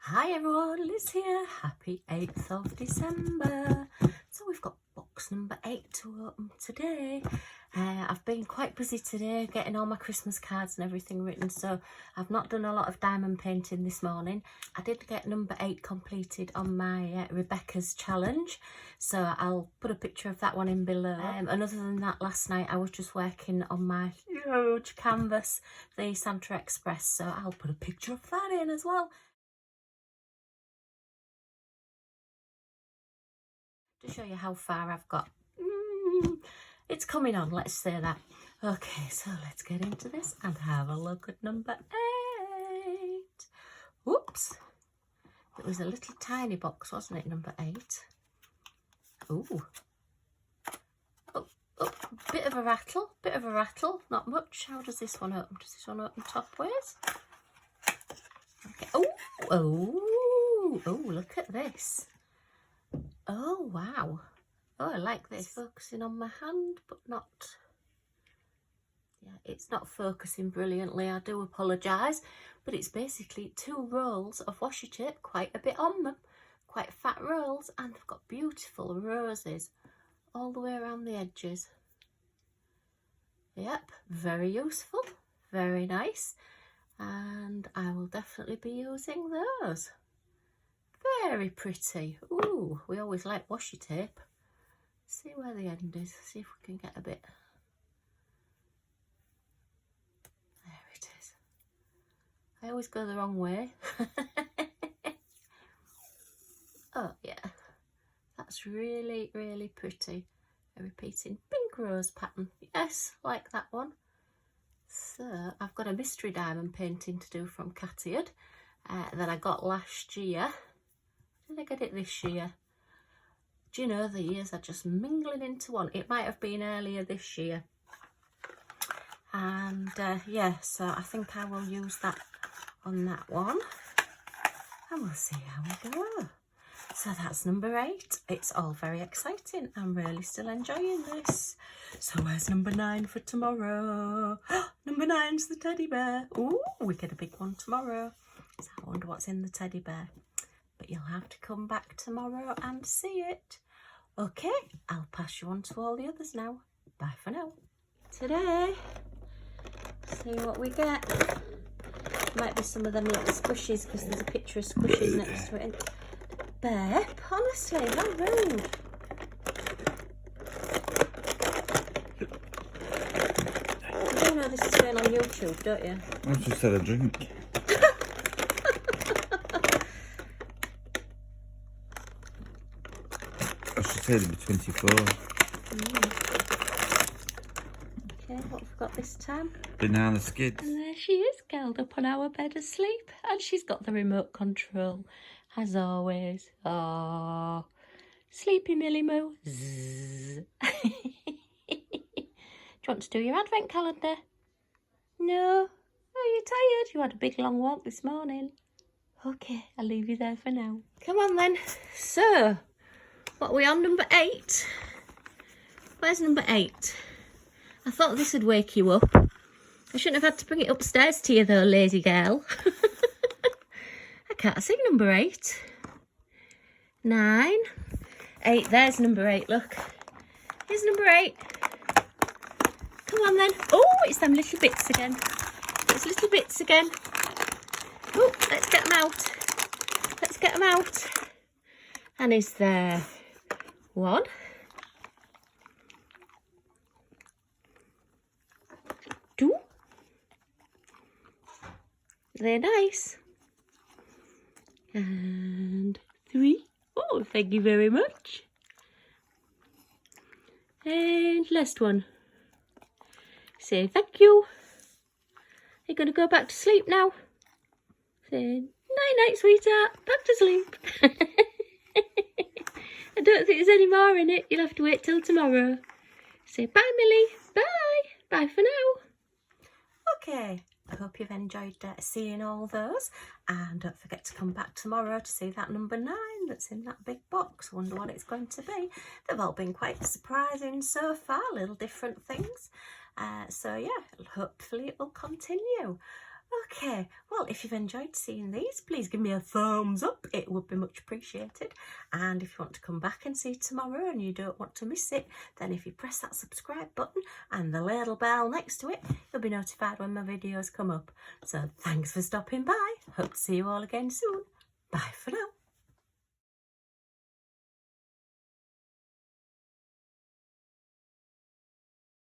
Hi everyone, Liz here. Happy 8th of December. So we've got box number 8 to open today. I've been quite busy today getting all my Christmas cards and everything written, so I've not done a lot of diamond painting this morning. I did get number 8 completed on my Rebecca's challenge, so I'll put a picture of that one in below. And other than that, last night I was just working on my huge canvas, the Santa Express, so I'll put a picture of that in as well. To show you how far I've got. It's coming on, let's say that. Okay, so let's get into this and have a look at number 8. Whoops. It was a little tiny box, wasn't it, number 8? Ooh. Oh, bit of a rattle, not much. How does this one open? Does this one open top ways? Okay. Oh, look at this. Oh, wow. Oh, I like this. It's focusing on my hand, but not... Yeah, it's not focusing brilliantly. I do apologise. But it's basically 2 rolls of washi tape, quite a bit on them. Quite fat rolls. And they've got beautiful roses all the way around the edges. Yep, very useful. Very nice. And I will definitely be using those. Very pretty. Ooh, we always like washi tape. See where the end is. See if we can get a bit. There it is. I always go the wrong way. Oh yeah, that's really, really pretty. A repeating pink rose pattern. Yes, like that one. So I've got a mystery diamond painting to do from Cateared that I got last year. Did I get it this year? Do you know, the years are just mingling into one. It might have been earlier this year. And yeah, so I think I will use that on that one. And we'll see how we go. So that's number 8. It's all very exciting. I'm really still enjoying this. So where's number 9 for tomorrow? Number 9's the teddy bear. Ooh, we get a big one tomorrow. So I wonder what's in the teddy bear. But you'll have to come back tomorrow and see it. Okay, I'll pass you on to all the others now. Bye for now. Today, see what we get. Might be some of them little squishies because there's a picture of squishies next to it. Bep, honestly, how rude. You do know this is going on YouTube, don't you? I just had a drink. I should say it'd be 24. Okay, what have we got this time? Banana skids. And there she is, curled up on our bed asleep. And she's got the remote control, as always. Oh, sleepy Milly Moo. Zzz. Do you want to do your advent calendar? No? Oh, you're tired? You had a big long walk this morning. Okay, I'll leave you there for now. Come on then. So, what are we on? Number 8? Where's number 8? I thought this would wake you up. I shouldn't have had to bring it upstairs to you though, lazy girl. I can't see number 8. 9. 8, there's number 8, look. Here's number 8. Come on then. Oh, it's them little bits again. It's little bits again. Oh, let's get them out. Let's get them out. And is there 1? 2. They're nice. And 3. Oh, thank you very much. And last one. Say thank you. Are you going to go back to sleep now? Say night-night, sweetheart. Back to sleep. I don't think there's any more in it. You'll have to wait till tomorrow. Say bye, Milly. Bye. Bye for now. Okay, I hope you've enjoyed seeing all those, and don't forget to come back tomorrow to see that number 9 that's in that big box. Wonder what it's going to be. They've all been quite surprising so far, little different things. So yeah, hopefully it will continue. Okay, well Well, if you've enjoyed seeing these, please give me a thumbs up. It would be much appreciated. And if you want to come back and see tomorrow and you don't want to miss it, then if you press that subscribe button and the little bell next to it, you'll be notified when my videos come up. So thanks for stopping by. Hope to see you all again soon. Bye for now.